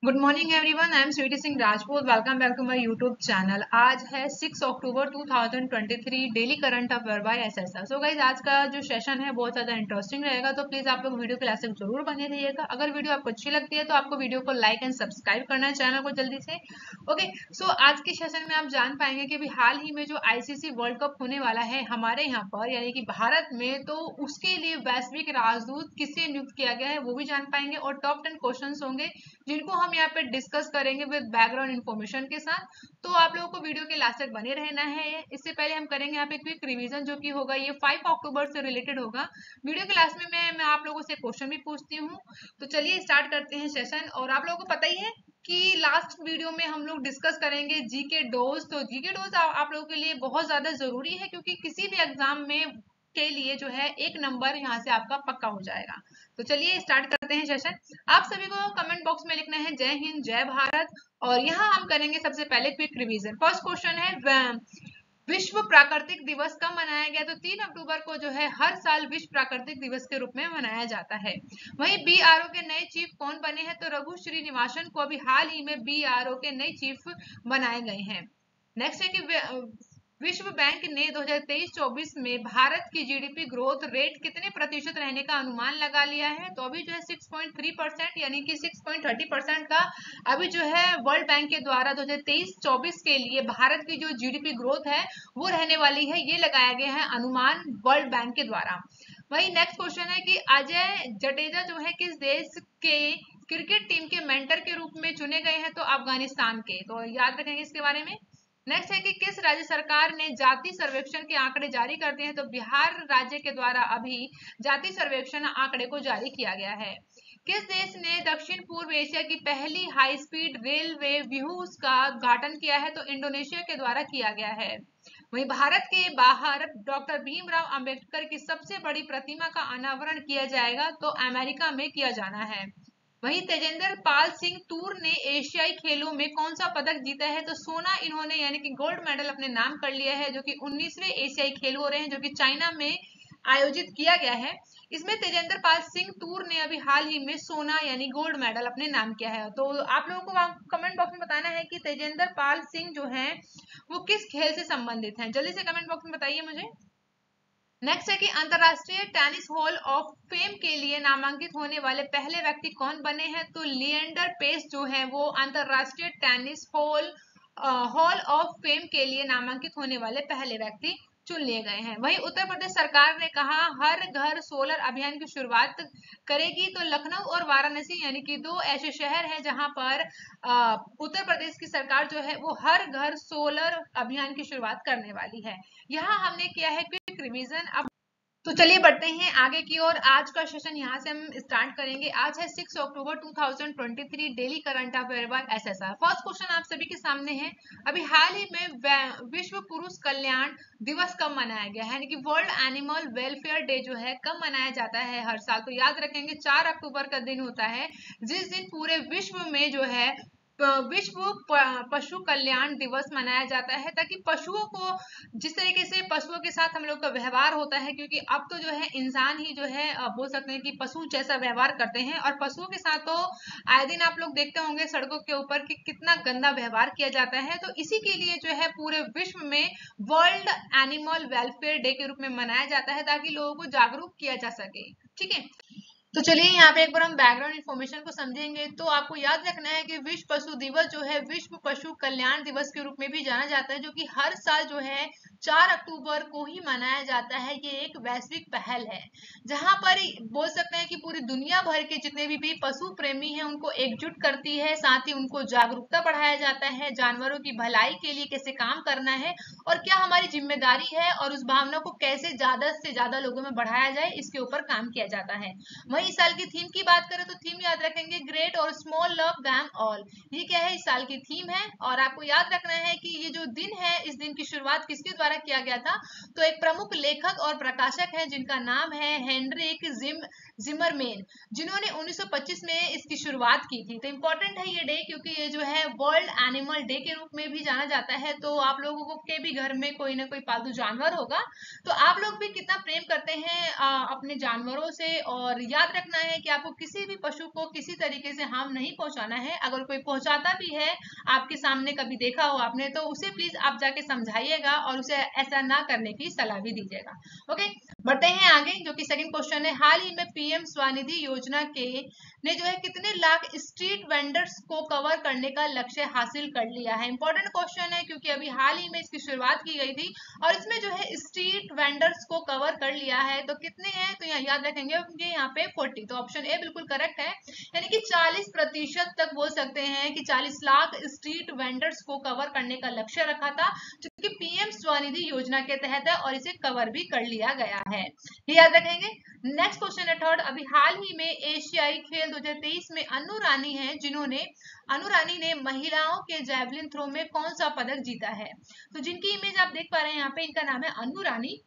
Good morning everyone, I am Sweety Singh Rajput. Welcome back to my YouTube channel. आज है 6 October 2023, daily current affair by SSR. So guys, आज का जो session है बहुत ज्यादा इंटरेस्टिंग रहेगा, तो प्लीज आप लोग वीडियो के लास्ट तक जरूर बने रहिएगा। अगर वीडियो आपको अच्छी लगती है तो आपको वीडियो को लाइक एंड सब्सक्राइब करना है चैनल को जल्दी से। ओके, सो आज के सेशन में आप जान पाएंगे कि अभी हाल ही में जो आईसीसी वर्ल्ड कप होने वाला है हमारे यहाँ पर यानी कि भारत में, तो उसके लिए वैश्विक राजदूत किसे नियुक्त किया गया है वो भी जान पाएंगे। और टॉप 10 क्वेश्चन होंगे जिनको हम यहाँ पे डिस्कस करेंगे विद बैकग्राउंड इन्फॉर्मेशन के साथ। तो आप लोगों को वीडियो के लास्ट तक बने रहना है। इससे पहले हम करेंगे यहाँ पे क्विक रिवीजन जो कि होगा, ये 5 अक्टूबर से रिलेटेड होगा। वीडियो के लास्ट में मैं आप लोगों से क्वेश्चन भी पूछती हूँ। तो चलिए स्टार्ट करते हैं सेशन। और आप लोगों को पता ही है कि लास्ट वीडियो में हम लोग डिस्कस करेंगे जीके डोज। तो जीके डोज आप लोगों के लिए बहुत ज्यादा जरूरी है, क्योंकि किसी भी एग्जाम में के लिए जो है एक नंबर यहाँ से आपका पक्का हो जाएगा। तो चलिए स्टार्ट करते हैं सेशन। आप सभी को कमेंट बॉक्स में लिखना है जय हिंद जय भारत। और यहाँ हम करेंगे सबसे पहले क्विक रिवीजन। फर्स्ट क्वेश्चन है, विश्व प्राकृतिक दिवस कब मनाया गया? तो 3 अक्टूबर को जो है हर साल विश्व प्राकृतिक दिवस के रूप में मनाया जाता है। वहीं बीआरओ के नए चीफ कौन बने हैं? तो रघु श्रीनिवासन को अभी हाल ही में बीआरओ के नए चीफ बनाए गए हैं। नेक्स्ट है कि विश्व बैंक ने 2023-24 में भारत की जीडीपी ग्रोथ रेट कितने प्रतिशत रहने का अनुमान लगा लिया है? तो अभी जो है 6.3% यानी कि 6.30% का अभी जो है वर्ल्ड बैंक के द्वारा 2023-24 के लिए भारत की जो जीडीपी ग्रोथ है वो रहने वाली है, ये लगाया गया है अनुमान वर्ल्ड बैंक के द्वारा। वही नेक्स्ट क्वेश्चन है कि अजय जडेजा जो है किस देश के क्रिकेट टीम के मेंटर के रूप में चुने गए हैं? तो अफगानिस्तान के। तो याद रखेंगे इसके बारे में। नेक्स्ट है कि किस राज्य सरकार ने जाति सर्वेक्षण के आंकड़े जारी कर दिए हैं? तो बिहार राज्य के द्वारा अभी जाति सर्वेक्षण आंकड़े को जारी किया गया है। किस देश ने दक्षिण पूर्व एशिया की पहली हाई स्पीड रेलवे व्यूज का उद्घाटन किया है? तो इंडोनेशिया के द्वारा किया गया है। वहीं भारत के बाहर डॉक्टर भीमराव अंबेडकर की सबसे बड़ी प्रतिमा का अनावरण किया जाएगा? तो अमेरिका में किया जाना है। वहीं तेजेंद्र पाल सिंह तूर ने एशियाई खेलों में कौन सा पदक जीता है? तो सोना इन्होंने यानी कि गोल्ड मेडल अपने नाम कर लिया है, जो कि 19वें एशियाई खेल हो रहे हैं जो कि चाइना में आयोजित किया गया है। इसमें तेजेंद्र पाल सिंह तूर ने अभी हाल ही में सोना यानी गोल्ड मेडल अपने नाम किया है। तो आप लोगों को कमेंट बॉक्स में बताना है कि तेजेंद्र पाल सिंह जो है वो किस खेल से संबंधित हैं। जल्दी से कमेंट बॉक्स में बताइए मुझे। नेक्स्ट है कि अंतरराष्ट्रीय टेनिस हॉल ऑफ फेम के लिए नामांकित होने वाले पहले व्यक्ति कौन बने हैं? तो लिएंडर पेस जो है वो अंतरराष्ट्रीय टेनिस हॉल ऑफ फेम के लिए नामांकित होने वाले पहले व्यक्ति चुन लिए गए हैं। वहीं उत्तर प्रदेश सरकार ने कहा हर घर सोलर अभियान की शुरुआत करेगी। तो लखनऊ और वाराणसी यानी कि दो ऐसे शहर हैं जहां पर उत्तर प्रदेश की सरकार जो है वो हर घर सोलर अभियान की शुरुआत करने वाली है। यहाँ हमने किया है क्विक रिवीजन। अब तो चलिए बढ़ते हैं आगे की ओर। आज का सेशन यहाँ से हम स्टार्ट करेंगे। आज है 6 October 2023, daily current affair by SSR. First question आप सभी के सामने है, अभी हाल ही में विश्व पुरुष कल्याण दिवस कब मनाया गया है? यानी कि वर्ल्ड एनिमल वेलफेयर डे जो है कब मनाया जाता है हर साल? तो याद रखेंगे 4 अक्टूबर का दिन होता है, जिस दिन पूरे विश्व में जो है विश्व पशु कल्याण दिवस मनाया जाता है, ताकि पशुओं को जिस तरीके से पशुओं के साथ हम लोग का व्यवहार होता है, क्योंकि अब तो जो है इंसान ही जो है बोल सकते हैं कि पशु जैसा व्यवहार करते हैं। और पशुओं के साथ तो आए दिन आप लोग देखते होंगे सड़कों के ऊपर कि कितना गंदा व्यवहार किया जाता है। तो इसी के लिए जो है पूरे विश्व में वर्ल्ड एनिमल वेलफेयर डे के रूप में मनाया जाता है, ताकि लोगों को जागरूक किया जा सके। ठीक है, तो चलिए यहाँ पे एक बार हम बैकग्राउंड इन्फॉर्मेशन को समझेंगे। तो आपको याद रखना है कि विश्व पशु दिवस जो है विश्व पशु कल्याण दिवस के रूप में भी जाना जाता है, जो कि हर साल जो है 4 अक्टूबर को ही मनाया जाता है। ये एक वैश्विक पहल है जहां पर बोल सकते हैं कि पूरी दुनिया भर के जितने भी पशु प्रेमी हैं उनको एकजुट करती है, साथ ही उनको जागरूकता बढ़ाया जाता है जानवरों की भलाई के लिए कैसे काम करना है और क्या हमारी जिम्मेदारी है, और उस भावना को कैसे ज्यादा से ज्यादा लोगों में बढ़ाया जाए, इसके ऊपर काम किया जाता है। वही इस साल की थीम की बात करें तो थीम याद रखेंगे ग्रेट और स्मॉल लव दैम ऑल। ये क्या है, इस साल की थीम है। और आपको याद रखना है कि ये जो दिन है इस दिन की शुरुआत किसके द्वारा द्वारा किया गया था? तो एक प्रमुख लेखक और प्रकाशक है जिनका नाम है हेनरिक जिमरमैन, जिन्होंने 1925 में इसकी शुरुआत की थी। तो इम्पोर्टेंट है ये डे क्योंकि ये जो है वर्ल्ड एनिमल डे के रूप में भी जाना जाता है। तो आप लोगों को के भी घर में कोई ना कोई पालतू जानवर होगा, तो आप लोग भी कितना प्रेम करते हैं अपने जानवरों से। और याद रखना है कि आपको किसी भी पशु को किसी तरीके से हार्म नहीं पहुंचाना है। अगर कोई पहुंचाता भी है, आपके सामने कभी देखा हो आपने, तो उसे प्लीज आप जाके समझाइएगा और उसे ऐसा ना करने की सलाह भी दीजिएगा। ओके, बढ़ते हैं आगे, जो कि सेकंड क्वेश्चन है। हाल ही में पीएम स्वनिधि योजना के ने जो है कितने लाख स्ट्रीट वेंडर्स को कवर करने का लक्ष्य हासिल कर लिया है? इंपॉर्टेंट क्वेश्चन है क्योंकि अभी हाल ही में इसकी शुरुआत की गई थी और इसमें जो है स्ट्रीट वेंडर्स को कवर कर लिया है। तो कितने हैं? तो यहाँ याद रखेंगे क्योंकि यहाँ पे 40, तो ऑप्शन ए बिल्कुल करेक्ट है। यानी कि 40% तक बोल सकते हैं कि 40 लाख स्ट्रीट वेंडर्स को कवर करने का लक्ष्य रखा था, जो कि पीएम स्वनिधि योजना के तहत है और इसे कवर भी कर लिया गया है, ये याद रखेंगे। नेक्स्ट क्वेश्चन है थर्ड। अभी हाल ही में एशियाई खेल 2023 में अनु रानी ने महिलाओं के जैवलिन थ्रो में कौन सा पदक जीता है? तो जिनकी इमेज आप देख पा रहे हैं यहाँ पे, इनका नाम है अनु रानी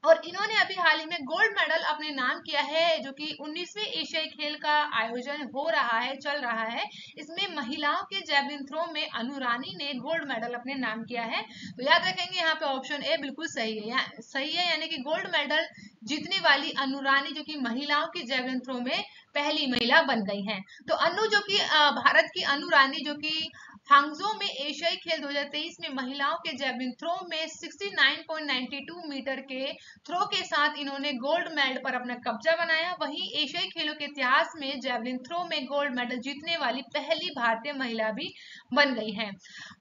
और इन्होंने अभी हाल ही में गोल्ड मेडल अपने नाम किया है, जो कि 19वें एशियाई खेल का आयोजन हो रहा है, चल रहा है। इसमें महिलाओं के जैवलिन थ्रो में अनु रानी ने गोल्ड मेडल अपने नाम किया है। तो याद रखेंगे यहाँ पे ऑप्शन ए बिल्कुल सही है, सही है, यानी कि गोल्ड मेडल जीतने वाली अनु रानी जो कि महिलाओं के जैवलिन थ्रो में पहली महिला बन गई हैं। तो अनु जो कि भारत की अनु रानी जो कि हांगजो में एशियाई खेल 2023 में महिलाओं के जैवलिन थ्रो में 69.92 मीटर के थ्रो के साथ इन्होंने गोल्ड मेडल पर अपना कब्जा बनाया। वहीं एशियाई खेलों के इतिहास में जैवलिन थ्रो में गोल्ड मेडल जीतने वाली पहली भारतीय महिला भी बन गई है।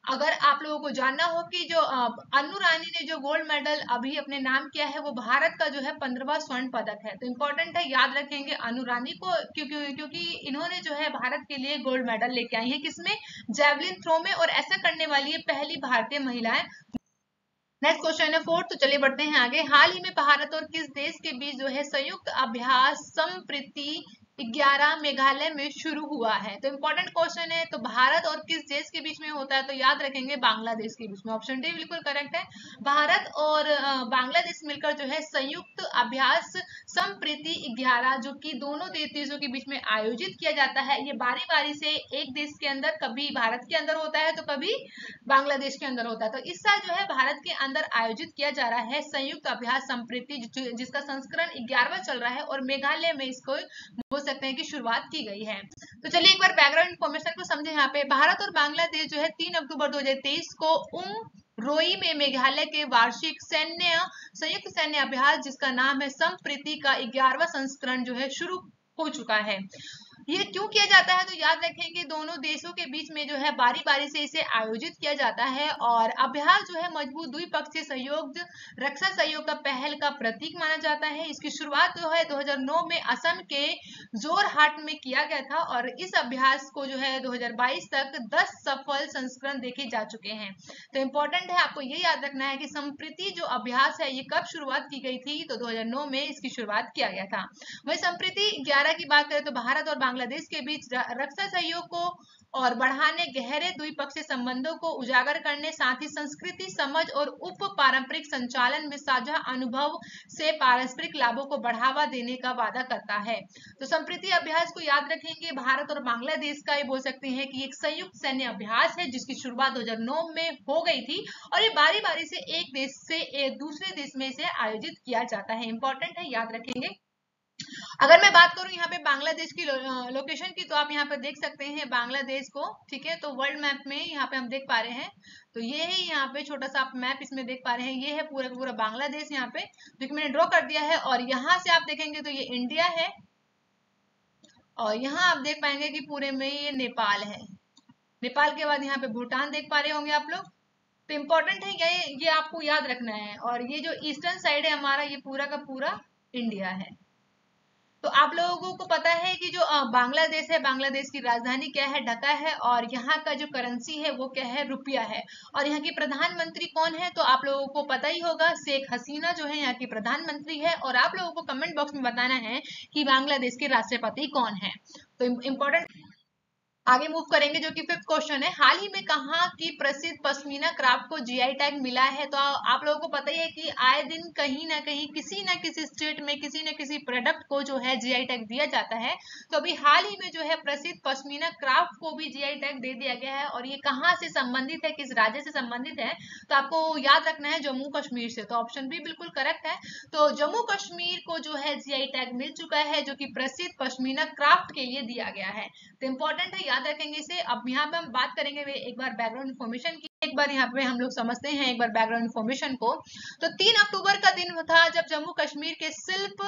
अगर आप लोगों को जानना हो कि जो अनु रानी ने जो गोल्ड मेडल अभी अपने नाम किया है वो भारत का जो है 15वां स्वर्ण पदक है। तो इम्पोर्टेंट है, याद रखेंगे अनु रानी को, क्योंकि इन्होंने जो है भारत के लिए गोल्ड मेडल लेके आई है, किसमें? जैवलिन थ्रो में, और ऐसा करने वाली है पहली भारतीय महिला है। नेक्स्ट क्वेश्चन है फोर्थ, तो चलिए बढ़ते हैं आगे। हाल ही में भारत और किस देश के बीच जो है संयुक्त अभ्यास संप्रीति 11 मेघालय में शुरू हुआ है? तो इंपॉर्टेंट क्वेश्चन है। तो भारत और किस देश के बीच में होता है? तो याद रखेंगे बांग्लादेश के बीच में, ऑप्शन डी बिल्कुल करेक्ट है। भारत और बांग्लादेश मिलकर जो है संयुक्त अभ्यास संप्रीति 11 जो कि दोनों देशों के बीच में आयोजित किया जाता है। ये बारी बारी से एक देश के अंदर, कभी भारत के अंदर होता है तो कभी बांग्लादेश के अंदर होता है। तो इस साल जो है भारत के अंदर आयोजित किया जा रहा है संयुक्त अभ्यास संप्रीति, जिसका संस्करण 11वां चल रहा है और मेघालय में इसको बोल सकते हैं कि शुरुआत की गई है। तो चलिए एक बार बैकग्राउंड इन्फॉर्मेशन को समझे। यहाँ पे भारत और बांग्लादेश जो है 3 अक्टूबर 2023 को रोई में मेघालय के वार्षिक संयुक्त सैन्य अभ्यास जिसका नाम है संप्रीति का 11वां संस्करण जो है शुरू हो चुका है। ये क्यों किया जाता है? तो याद रखें कि दोनों देशों के बीच में जो है बारी बारी से इसे आयोजित किया जाता है और अभ्यास जो है मजबूत द्विपक्षीय सहयोग, रक्षा सहयोग का पहल का प्रतीक माना जाता है। इसकी शुरुआत जो है 2009 में असम के जोरहाट में किया गया था और इस अभ्यास को जो है 2022 तक 10 सफल संस्करण देखे जा चुके हैं। तो इम्पोर्टेंट है, आपको ये याद रखना है कि संप्रीति जो अभ्यास है ये कब शुरुआत की गई थी? तो 2009 में इसकी शुरुआत किया गया था। वही संप्रीति 11 की बात करें तो भारत और बांग्लादेश के बीच रक्षा सहयोग को और बढ़ाने, गहरे द्विपक्षीय संबंधों को उजागर करने, साथ ही संस्कृति समझ और उप पारंपरिक संचालन में साझा अनुभव से पारस्परिक लाभों को बढ़ावा देने का वादा करता है। तो संप्रीति अभ्यास को याद रखेंगे, भारत और बांग्लादेश का ये बोल सकते हैं कि एक संयुक्त सैन्य अभ्यास है जिसकी शुरुआत 2009 में हो गई थी और ये बारी बारी से एक देश से दूसरे देश में इसे आयोजित किया जाता है। इंपॉर्टेंट है, याद रखेंगे। अगर मैं बात करूं यहाँ पे बांग्लादेश की लोकेशन की, तो आप यहाँ पे देख सकते हैं बांग्लादेश को, ठीक है। तो वर्ल्ड मैप में यहाँ पे हम देख पा रहे हैं, तो ये है यहाँ पे छोटा सा आप मैप इसमें देख पा रहे हैं, ये है पूरा पूरा बांग्लादेश यहाँ पे जो कि मैंने ड्रॉ कर दिया है। और यहाँ से आप देखेंगे तो ये इंडिया है और यहाँ आप देख पाएंगे कि पूरे में ये नेपाल है। नेपाल के बाद यहाँ पे भूटान देख पा रहे होंगे आप लोग। तो इम्पोर्टेंट है ये आपको याद रखना है। और ये जो ईस्टर्न साइड है हमारा, ये पूरा का पूरा इंडिया है। तो आप लोगों को पता है कि जो बांग्लादेश है, बांग्लादेश की राजधानी क्या है? ढाका है और यहाँ का जो करेंसी है वो क्या है? रुपया है। और यहाँ की प्रधानमंत्री कौन है? तो आप लोगों को पता ही होगा, शेख हसीना जो है यहाँ की प्रधानमंत्री है। और आप लोगों को कमेंट बॉक्स में बताना है कि बांग्लादेश के राष्ट्रपति कौन है। तो इम्पोर्टेंट आगे मूव करेंगे जो कि फिफ्थ क्वेश्चन है, हाल ही में कहाँ की प्रसिद्ध पश्मीना क्राफ्ट को जीआई टैग मिला है। तो आप लोगों को पता ही है कि आए दिन कहीं ना कहीं किसी ना किसी स्टेट में किसी न किसी प्रोडक्ट को जो है जीआई टैग दिया जाता है। तो अभी हाल ही में जो है प्रसिद्ध पश्मीना क्राफ्ट को भी जीआई टैग दे दिया गया है, और ये कहाँ से संबंधित है, किस राज्य से संबंधित है, तो आपको याद रखना है जम्मू कश्मीर से। तो ऑप्शन बी बिल्कुल करेक्ट है। तो जम्मू कश्मीर को जो है जीआई टैग मिल चुका है, जो कि प्रसिद्ध पश्मीना क्राफ्ट के लिए दिया गया है। तो इंपॉर्टेंट है, याद रखेंगे इसे। अब यहाँ पे हम बात करेंगे एक बार बैकग्राउंड इन्फॉर्मेशन की, एक बार यहाँ पे हम लोग समझते हैं एक बार बैकग्राउंड इन्फॉर्मेशन को। तो 3 अक्टूबर का दिन था जब जम्मू कश्मीर के शिल्प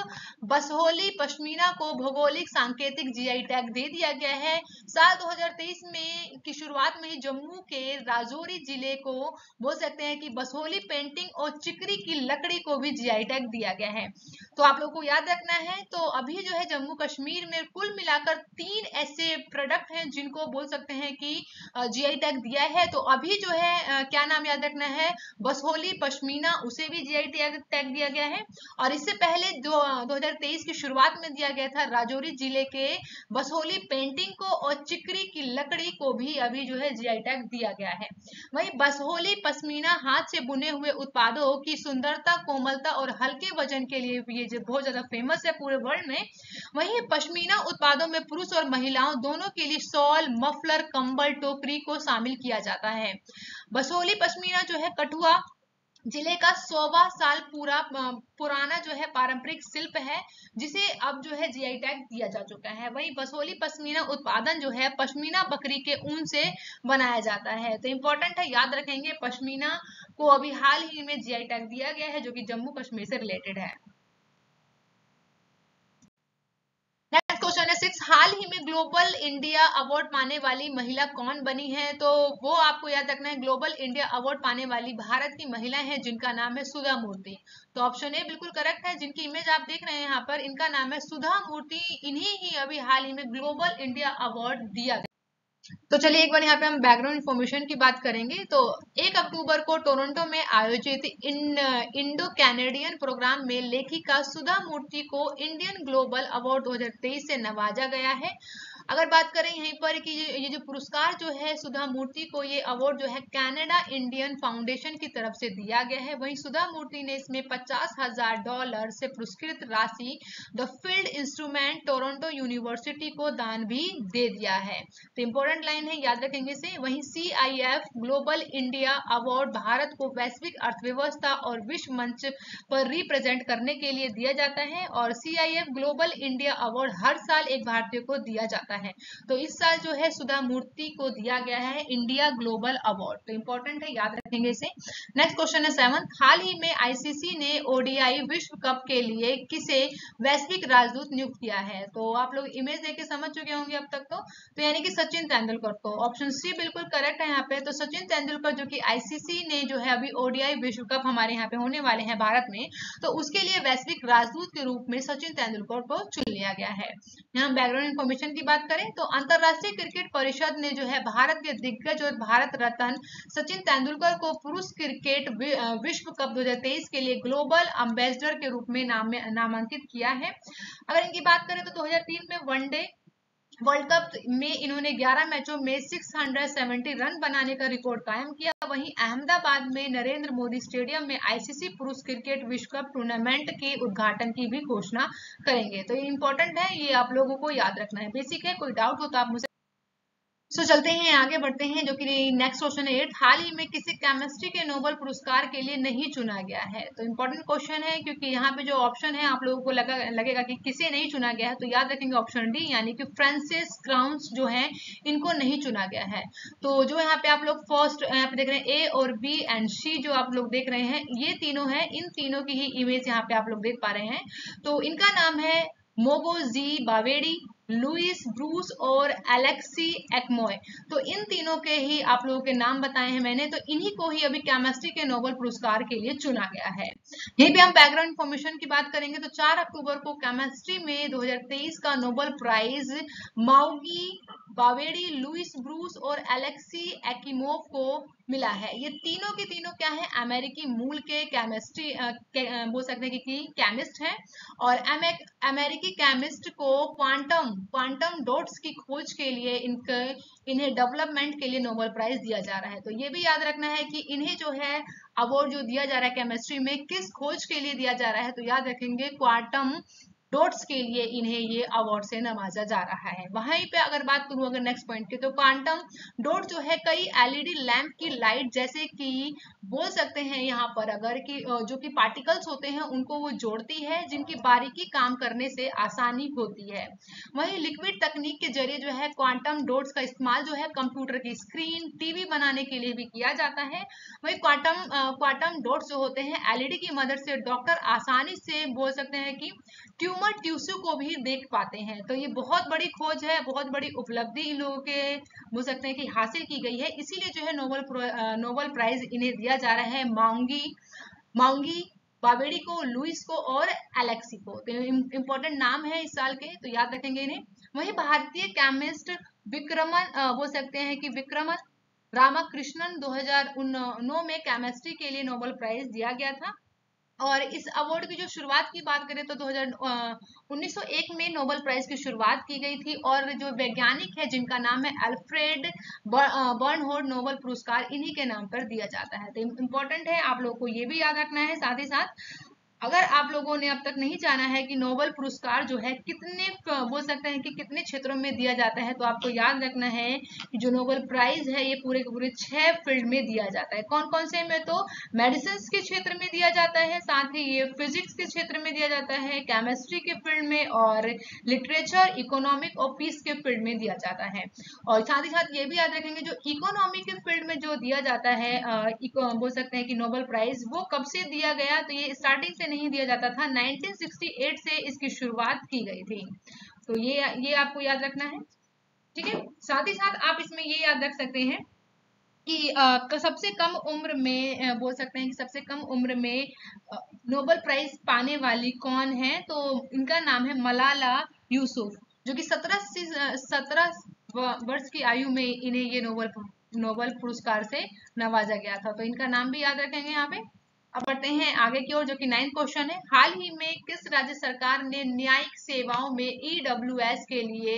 बसोहली पश्मीना को भौगोलिक सांकेतिक जीआई टैग दे दिया गया है। साल 2023 में की शुरुआत में ही जम्मू के राजौरी जिले को बोल सकते हैं कि बसोहली पेंटिंग और चिकरी की लकड़ी को भी जीआई टैग दिया गया है। तो आप लोगों को याद रखना है। तो अभी जो है जम्मू कश्मीर में कुल मिलाकर 3 ऐसे प्रोडक्ट हैं जिनको बोल सकते हैं कि जीआई टैग दिया है। तो अभी जो है क्या नाम याद रखना है, बसोहली पश्मीना, उसे भी जीआई टैग दिया गया है। और इससे पहले 2023 की शुरुआत में दिया गया था राजौरी जिले के बसोहली पेंटिंग को और चिकरी की लकड़ी को भी अभी जो है जीआई टैग दिया गया है। वही बसोहली पश्मीना हाथ से बुने हुए उत्पादों की सुंदरता, कोमलता और हल्के वजन के लिए ये जो बहुत ज्यादा फेमस है पूरे वर्ल्ड में। वहीं पश्मीना उत्पादों में पुरुष और महिलाओं दोनों के लिए शॉल, मफलर, कंबल, टोकरी को शामिल किया जाता है। बसोहली पश्मीना जो है कठुआ जिले का 100वां साल पुराना जो है पारंपरिक शिल्प है, जिसे अब जो है जीआई टैग दिया जा चुका है। वही बसोहली पश्मीना उत्पादन जो है पश्मीना बकरी के ऊन से बनाया जाता है। तो इंपॉर्टेंट है, याद रखेंगे पश्मीना को अभी हाल ही में जीआई टैग दिया गया है, जो कि जम्मू कश्मीर से रिलेटेड है। नेक्स्ट क्वेश्चन है 6, हाल ही में ग्लोबल इंडिया अवार्ड पाने वाली महिला कौन बनी है। तो वो आपको याद रखना है, ग्लोबल इंडिया अवार्ड पाने वाली भारत की महिला है जिनका नाम है सुधा मूर्ति। तो ऑप्शन ए बिल्कुल करेक्ट है। जिनकी इमेज आप देख रहे हैं यहाँ पर, इनका नाम है सुधा मूर्ति। इन्हीं ही अभी हाल ही में ग्लोबल इंडिया अवार्ड दिया गया। तो चलिए एक बार यहाँ पे हम बैकग्राउंड इन्फॉर्मेशन की बात करेंगे। तो 1 अक्टूबर को टोरंटो में आयोजित इंडो कैनेडियन प्रोग्राम में लेखिका सुधा मूर्ति को इंडियन ग्लोबल अवार्ड 2023 से नवाजा गया है। अगर बात करें यहीं पर कि ये जो पुरस्कार जो है सुधा मूर्ति को, ये अवार्ड जो है कनाडा इंडियन फाउंडेशन की तरफ से दिया गया है। वहीं सुधा मूर्ति ने इसमें $50,000 से पुरस्कृत राशि the field instrument Toronto university को दान भी दे दिया है। तो इंपॉर्टेंट लाइन है, याद रखेंगे इसे। वहीं CIF global India award Bharat को वैश्विक अर्थव्यवस्था और विश्व मंच पर रिप्रेजेंट करने के लिए दिया जाता है, और CIF ग्लोबल इंडिया अवार्ड हर साल एक भारतीय को दिया जाता है। तो इस साल जो है सुधा मूर्ति को दिया गया है इंडिया ग्लोबल अवार्ड। तो इंपॉर्टेंट है, याद रखेंगे इसे। नेक्स्ट क्वेश्चन है 7, हाल ही में ICC ने ODI विश्व कप के लिए किसे वैश्विक राजदूत नियुक्त किया है। तो आप लोग इमेज देख के समझ चुके होंगे अब तक। तो यानी कि सचिन तेंदुलकर को। ऑप्शन सी बिल्कुल करेक्ट है यहाँ पे। तो सचिन तेंदुलकर जो कि ICC ने जो है अभी ODI विश्व कप हमारे यहाँ पे होने वाले हैं भारत में, तो उसके लिए वैश्विक राजदूत के रूप में सचिन तेंदुलकर को चुन लिया गया है। यहाँ बैकग्राउंड इन्फॉर्मेशन की बात करें तो अंतरराष्ट्रीय क्रिकेट परिषद ने जो है भारत के दिग्गज और भारत रत्न सचिन तेंदुलकर को पुरुष क्रिकेट विश्व कप 2023 के लिए ग्लोबल एम्बेसडर के रूप में नामांकित किया है। अगर इनकी बात करें तो 2003 में वनडे वर्ल्ड कप में इन्होंने 11 मैचों में 670 रन बनाने का रिकॉर्ड कायम किया। वहीं अहमदाबाद में नरेंद्र मोदी स्टेडियम में ICC पुरुष क्रिकेट विश्व कप टूर्नामेंट के उद्घाटन की भी घोषणा करेंगे। तो ये इंपॉर्टेंट है, ये आप लोगों को याद रखना है, बेसिक है। कोई डाउट हो तो आप मुझे। चलते हैं आगे बढ़ते हैं, जो कि नेक्स्ट क्वेश्चन है 8, हाल ही में किसी केमिस्ट्री के नोबेल पुरस्कार के लिए नहीं चुना गया है। तो इंपॉर्टेंट क्वेश्चन है, क्योंकि यहाँ पे जो ऑप्शन है आप लोगों को लगेगा कि किसे नहीं चुना गया है। तो याद रखेंगे ऑप्शन डी, यानी कि फ्रांसिस क्राउन्स जो है इनको नहीं चुना गया है। तो जो यहाँ पे आप लोग फर्स्ट यहाँ पे देख रहे हैं, ए और बी एंड सी जो आप लोग देख रहे हैं, ये तीनों है। इन तीनों की ही इमेज यहाँ पे आप लोग देख पा रहे हैं। तो इनका नाम है मोगोजी बावेडी, लुइस ब्रूस और एलेक्सी एक्मोय। तो इन तीनों के ही आप लोगों के नाम बताए हैं मैंने। तो इन्हीं को ही अभी केमिस्ट्री के नोबेल पुरस्कार के लिए चुना गया है। यहीं पे हम बैकग्राउंड इंफॉर्मेशन की बात करेंगे तो 4 अक्टूबर को केमिस्ट्री में 2023 का नोबेल प्राइज माउगी बावेडी, लुइस ब्रूस और अलेक्सी एक्imoव को मिला है। ये तीनों के तीनों क्या है, अमेरिकी मूल के केमिस्ट्री बोल सकते हैं कि केमिस्ट हैं। और अमेरिकी केमिस्ट को क्वांटम डॉट्स की खोज के लिए इन्हें डेवलपमेंट के लिए नोबेल प्राइज दिया जा रहा है। तो ये भी याद रखना है कि इन्हें जो है अवार्ड जो दिया जा रहा है केमिस्ट्री में किस खोज के लिए दिया जा रहा है, तो याद रखेंगे क्वांटम डॉट्स के लिए इन्हें ये अवार्ड से नवाजा जा रहा है। वहीं पे अगर बात करूं अगर नेक्स्ट पॉइंट की, तो क्वांटम डॉट जो है कई एलईडी लैंप की लाइट जैसे कि बोल सकते हैं यहाँ पर अगर कि जो कि पार्टिकल्स होते हैं उनको वो जोड़ती है, जिनकी बारीकी काम करने से आसानी होती है। वहीं लिक्विड तकनीक के जरिए जो है क्वांटम डॉट्स का इस्तेमाल जो है कंप्यूटर की स्क्रीन, टीवी बनाने के लिए भी किया जाता है। वही क्वांटम डॉट्स जो होते हैं एलईडी की मदद से डॉक्टर आसानी से बोल सकते हैं कि ट्यूमर टिश्यू को भी देख पाते हैं। तो ये बहुत बड़ी खोज है, बहुत बड़ी उपलब्धि इन लोगों के बोल सकते हैं कि हासिल की गई है। इसीलिए जो है नोबेल प्राइज इन्हें दिया जा रहा है, माउंगी बावेडी को, लुइस को और एलेक्सी को। तो इम्पोर्टेंट नाम है इस साल के, तो याद रखेंगे इन्हें। वही भारतीय केमिस्ट विक्रमन बोल सकते हैं कि विक्रमन रामाकृष्णन 2009 में केमिस्ट्री के लिए नोबेल प्राइज दिया गया था। और इस अवार्ड की जो शुरुआत की बात करें तो 1901 में नोबेल प्राइज की शुरुआत की गई थी। और जो वैज्ञानिक है जिनका नाम है अल्फ्रेड बर्नहोल्ड, नोबेल पुरस्कार इन्हीं के नाम पर दिया जाता है। तो इम्पोर्टेंट है, आप लोगों को ये भी याद रखना है। साथ ही साथ अगर आप लोगों ने अब तक नहीं जाना है कि नोबेल पुरस्कार जो है कितने बोल सकते हैं कि कितने क्षेत्रों में दिया जाता है, तो आपको याद रखना है कि जो नोबेल प्राइज है ये पूरे के पूरे 6 फील्ड में दिया जाता है। कौन कौन से में, तो मेडिसिन के क्षेत्र में दिया जाता है, साथ ही ये फिजिक्स के क्षेत्र में दिया जाता है, केमिस्ट्री के फील्ड में, और लिटरेचर, इकोनॉमिक और पीस के फील्ड में दिया जाता है। और साथ ही साथ ये भी याद रखेंगे जो इकोनॉमी के फील्ड में जो दिया जाता है बोल सकते हैं कि नोबेल प्राइज, वो कब से दिया गया, तो ये स्टार्टिंग से नहीं दिया जाता था, 1968 से इसकी शुरुआत की गई थी। तो ये आपको याद रखना है, ठीक है। साथ ही साथ आप इसमें ये याद रख सकते हैं कि सबसे कम उम्र में बोल सकते हैं कि सबसे कम उम्र में नोबेल प्राइज पाने वाली कौन है, तो इनका नाम है मलाला यूसुफ, जो कि 17 वर्ष की आयु में इन्हें ये नोबेल पुरस्कार से नवाजा गया था। तो इनका नाम भी याद रखेंगे यहाँ पे। अब बढ़ते हैं आगे की ओर, जो कि 9th क्वेश्चन है। हाल ही में किस राज्य सरकार ने न्यायिक सेवाओं में ईडब्ल्यूएस के लिए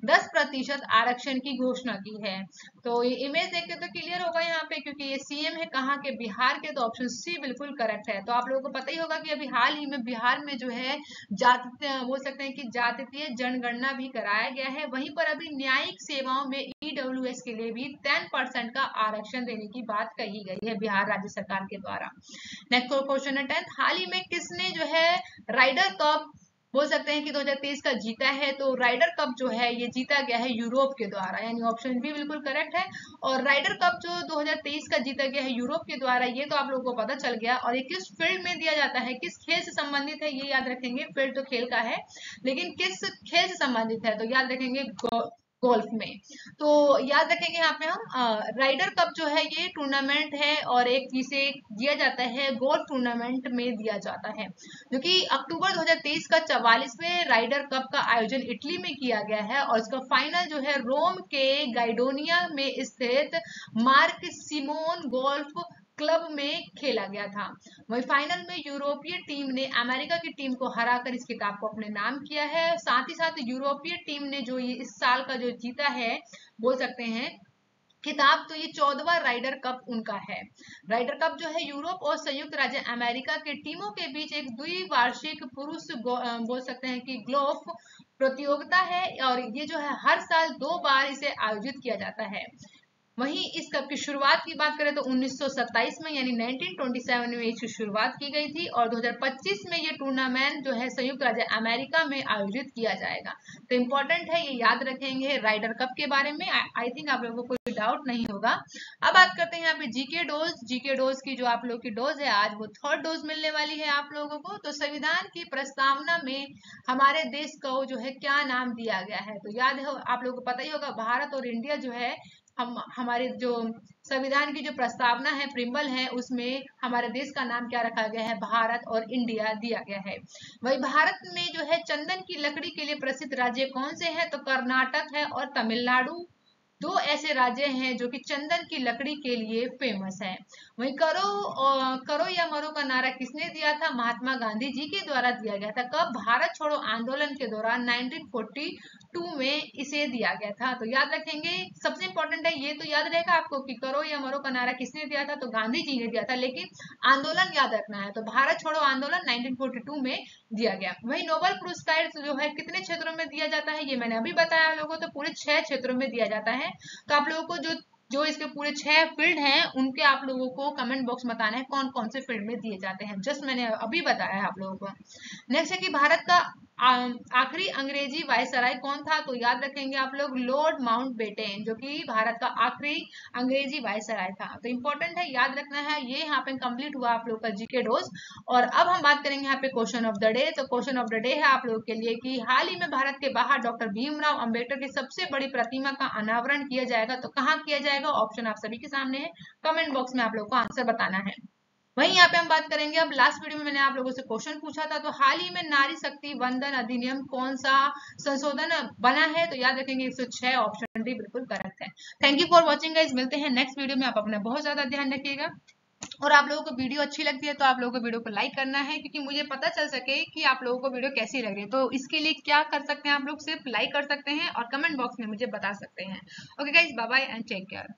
10% आरक्षण की घोषणा की है? तो ये इमेज देख के तो क्लियर होगा यहाँ पे, क्योंकि ये सीएम है कहाँ के, बिहार के, तो ऑप्शन सी बिल्कुल करेक्ट है। तो आप लोगों को पता ही होगा कि अभी हाल ही में बिहार में जो है बोल सकते हैं कि जातीय जनगणना भी कराया गया है। वहीं पर अभी न्यायिक सेवाओं में ईडब्ल्यूएस के लिए भी 10% का आरक्षण देने की बात कही गई है बिहार राज्य सरकार के द्वारा। नेक्स्ट क्वेश्चन है 10th। हाल ही में किसने जो है राइडर कप बोल सकते हैं कि 2023 का जीता है? तो राइडर कप जो है ये जीता गया है यूरोप के द्वारा, यानी ऑप्शन बी बिल्कुल करेक्ट है। और राइडर कप जो 2023 का जीता गया है यूरोप के द्वारा, ये तो आप लोगों को पता चल गया। और ये किस फील्ड में दिया जाता है, किस खेल से संबंधित है, ये याद रखेंगे। फील्ड तो खेल का है, लेकिन किस खेल से संबंधित है, तो याद रखेंगे गोल्फ में। तो याद रखेंगे यहाँ पे हम राइडर कप जो है ये टूर्नामेंट है, और एक जिसे दिया जाता है गोल्फ टूर्नामेंट में दिया जाता है, जो कि अक्टूबर 2023 का 44वें राइडर कप का आयोजन इटली में किया गया है। और इसका फाइनल जो है रोम के गाइडोनिया में स्थित मार्क सिमोन गोल्फ क्लब में खेला गया था। वही फाइनल में यूरोपीय टीम ने अमेरिका की टीम को हराकर इस खिताब को अपने नाम किया है। साथ ही साथ यूरोपीय टीम ने जो ये इस साल का जो जीता है बोल सकते हैं खिताब, तो ये 14वां राइडर कप उनका है। राइडर कप जो है यूरोप और संयुक्त राज्य अमेरिका के टीमों के बीच एक द्विवार्षिक पुरुष बोल सकते हैं कि गोल्फ प्रतियोगिता है, और ये जो है हर साल 2 बार इसे आयोजित किया जाता है। वहीं इस कप की शुरुआत की बात करें तो 1927 में यानी 1927 में इसकी शुरुआत की गई थी, और 2025 में ये टूर्नामेंट जो है संयुक्त राज्य अमेरिका में आयोजित किया जाएगा। तो इम्पोर्टेंट है, ये याद रखेंगे राइडर कप के बारे में। आई थिंक आप लोगों को कोई डाउट नहीं होगा। अब बात करते हैं यहाँ पे जीके डोज की। जो आप लोग की डोज है आज वो 3rd डोज मिलने वाली है आप लोगों को। तो संविधान की प्रस्तावना में हमारे देश को जो है क्या नाम दिया गया है? तो याद है आप लोगों को पता ही होगा, भारत और इंडिया जो है हमारे जो संविधान की जो प्रस्तावना है, प्रिम्बल है, उसमें हमारे देश का नाम क्या रखा गया है, भारत और इंडिया दिया गया है। वही भारत में जो है चंदन की लकड़ी के लिए प्रसिद्ध राज्य कौन से हैं, तो कर्नाटक है और तमिलनाडु। दो ऐसे राज्य हैं जो कि चंदन की लकड़ी के लिए फेमस है। वहीं करो या मरो का नारा किसने दिया था, महात्मा गांधी जी के द्वारा दिया गया था। कब, भारत छोड़ो आंदोलन के दौरान 1942 में इसे दिया गया था। तो याद रखेंगे, सबसे इंपॉर्टेंट है ये, तो याद रहेगा आपको कि करो या मरो का नारा किसने दिया था, तो गांधी जी ने दिया था, लेकिन आंदोलन याद रखना है, तो भारत छोड़ो आंदोलन 1942 में दिया गया। वही नोबेल पुरस्कार जो है कितने क्षेत्रों में दिया जाता है, ये मैंने अभी बताया आप लोगों को, तो पूरे 6 क्षेत्रों में दिया जाता है। तो आप लोगों को जो जो इसके पूरे 6 फील्ड हैं, उनके आप लोगों को कमेंट बॉक्स में बताना है कौन कौन से फील्ड में दिए जाते हैं, जस्ट मैंने अभी बताया है आप लोगों को। नेक्स्ट है कि भारत का आखिरी अंग्रेजी वायसराय कौन था, तो याद रखेंगे आप लोग, लॉर्ड माउंटबेटन, जो कि भारत का आखिरी अंग्रेजी वायसराय था। तो इंपॉर्टेंट है, याद रखना है। ये यहाँ पे कंप्लीट हुआ आप लोग का जीके डोज। और अब हम बात करेंगे यहाँ पे क्वेश्चन ऑफ द डे। तो क्वेश्चन ऑफ द डे है आप लोगों के लिए कि हाल ही में भारत के बाहर डॉक्टर भीमराव अंबेडकर की सबसे बड़ी प्रतिमा का अनावरण किया जाएगा, तो कहाँ किया जाएगा, ऑप्शन आप सभी के सामने है, कमेंट बॉक्स में आप लोग को आंसर बताना है। वहीं यहाँ पे हम बात करेंगे, अब लास्ट वीडियो में मैंने आप लोगों से क्वेश्चन पूछा था, तो हाल ही में नारी शक्ति वंदन अधिनियम कौन सा संशोधन बना है, तो याद रखेंगे 106, ऑप्शन डी बिल्कुल करेक्ट है। Thank you for watching guys, मिलते हैं नेक्स्ट वीडियो में। आप अपना बहुत ज्यादा ध्यान रखिएगा, और आप लोगों को वीडियो अच्छी लगती है तो आप लोगों को वीडियो को लाइक करना है, क्योंकि मुझे पता चल सके कि आप लोगों को वीडियो कैसी लग रही है। तो इसके लिए क्या कर सकते हैं आप लोग, सिर्फ लाइक कर सकते हैं और कमेंट बॉक्स में मुझे बता सकते हैं। Okay guys, bye bye and take care.